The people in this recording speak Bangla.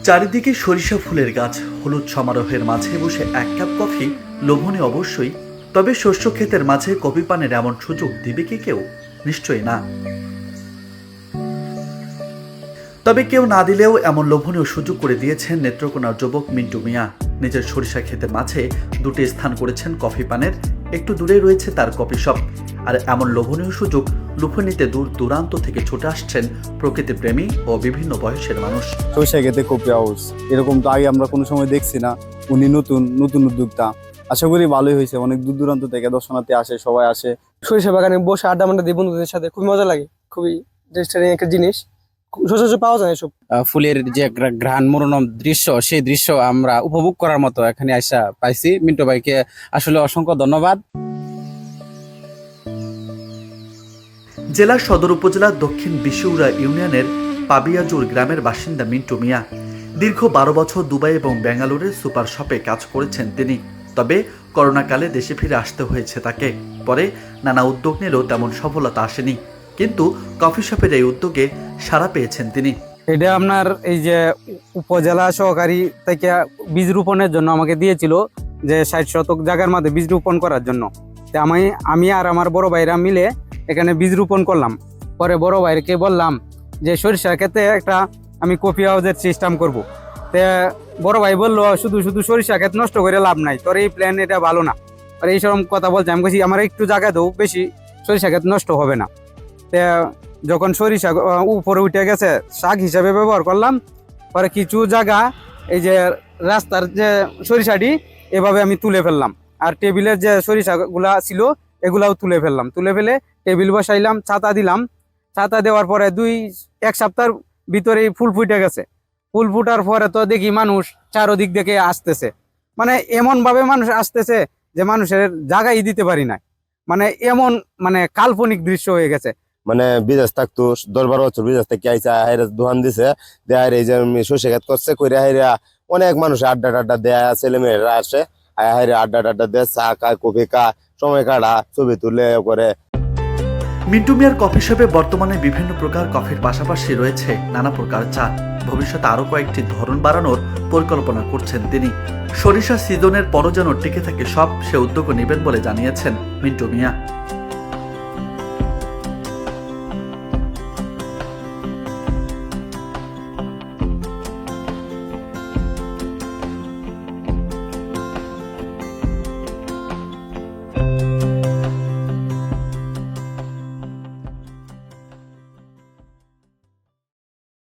চারিদিকে সরিষা ফুলের গাছ, হলুদ সমারোহের মাঝে বসে এক কাপ কফি লোভনীয় অবশ্যই, তবে শস্য ক্ষেতের মাঝে কফি পানের এমন সুযোগ দিবে কি কেউ? নিশ্চয়ই না। তবে কেউ না দিলেও এমন লোভনীয় সুযোগ করে দিয়েছেন নেত্রকোনার যুবক মিন্টু মিয়া। নিজের সরিষা ক্ষেতের মাঝে দুটি স্থান করেছেন কফি পানের, একটু দূরে রয়েছে তার কফি শপ। আর এমন লোভনীয় সুযোগ লুফে নিতে দূর দূরান্ত থেকে ছুটে আসছেন প্রকৃতিপ্রেমী ও বিভিন্ন বয়সের মানুষ। সরিষা ক্ষেতে কফি হাউস এরকম তো আগে আমরা কোনো সময় দেখছি না। উনি নতুন উদ্যোক্তা, আশা করি ভালোই হয়েছে। অনেক দূর দূরান্ত থেকে দর্শনার্থী আসে, সবাই আসে। সরিষা বাগানে বসে আড্ডা মাড্ডা দিই বন্ধুদের সাথে, খুবই মজা লাগে। খুবই ইন্টারেস্টিং একটা জিনিস, সচরাচর পাওয়া যায় এসব। ফুলের যে একটা ঘ্রাণ মনোরম দৃশ্য, সেই দৃশ্য আমরা উপভোগ করার মতো এখানে আসা পাইছি। মিন্টু ভাইকে আসলে অসংখ্য ধন্যবাদ। জেলার সদর উপজেলার দক্ষিণ বিশুরা ইউনিয়নের পাবিয়াজুর গ্রামের বাসিন্দা মিন্টু মিয়া। দীর্ঘ 12 বছর দুবাই এবং বেঙ্গালুরের সুপার শপে কাজ করেছেন তিনি। তবে করোনাকালে দেশে ফিরে আসতে হয়েছে তাকে। পরে নানা উদ্যোগ নিলেও তেমন সফলতা আসেনি, কিন্তু কফি শপের এই উদ্যোগে সাড়া পেয়েছেন তিনি। এটা আপনার এই যে উপজেলা সহকারী থেকে বীজ রোপণের জন্য আমাকে দিয়েছিল, যে 60 শতক জায়গার মধ্যে বীজ রোপণ করার জন্য। তো আমি আর আমার বড় ভাইরা মিলে এখানে বীজ রোপণ করলাম। পরে বড় ভাইকে বললাম যে সরিষা ক্ষেতে একটা আমি কফি হাউসের সিস্টেম করব। তো বড় ভাই বললো শুধু শুধু সরিষা ক্ষেত নষ্ট করে লাভ নাই, তোর এই প্ল্যান এটা ভালো না। আর এইসব কথা বলছে, আমি বলছি আমার একটু জায়গা দেবো, বেশি সরিষা ক্ষেত নষ্ট হবে না। তো যখন সরিষা উপরে উঠে গেছে, শাক হিসাবে ব্যবহার করলাম। পরে কিছু জায়গা এই যে রাস্তার যে সরিষাটি এভাবে আমি তুলে ফেললাম, আর টেবিলের যে সরিষাগুলা ছিল এগুলাও তুলে ফেললাম। তুলে ফেলে টেবিল বসাইলাম, ছাতা দিলাম। ছাতা দেওয়ার পরে এক সপ্তাহের ভিতরেই ফুল ফুটে গেছে। ফুল ফুটার পরে তো দেখি মানুষ চারোদিক থেকে আসতেছে, মানে এমন ভাবে মানুষ আসতেছে যে মানুষের জায়গাই দিতে পারি না। মানে এমন কাল্পনিক দৃশ্য হয়ে গেছে। মানে বিদেশ থাকতো 10-12 বছর বিদেশ থেকে আইসা হাইরা দোকান দিছে, দেয় এই যে সর্ষে ক্ষেত করছে কইরা হাইরা অনেক মানুষ আড্ডা টাড্ডা দেয়, ছেলে মেয়েরা আসে হাইরা আড্ডা টাড্ডা দেয়, চা খায়, কফি খায়, সময় কাটা, ছবি তুলে করে। মিন্টু মিয়ার কফি শপে বর্তমানে বিভিন্ন প্রকার কফির পাশাপাশি রয়েছে নানা প্রকার চা। ভবিষ্যতে আরো কয়েকটি ধরন বাড়ানোর পরিকল্পনা করছেন তিনি। সরিষা সিজনের পরও যেন টিকে থাকে সব, সে উদ্যোগ নেবেন বলে জানিয়েছেন মিন্টু মিয়া।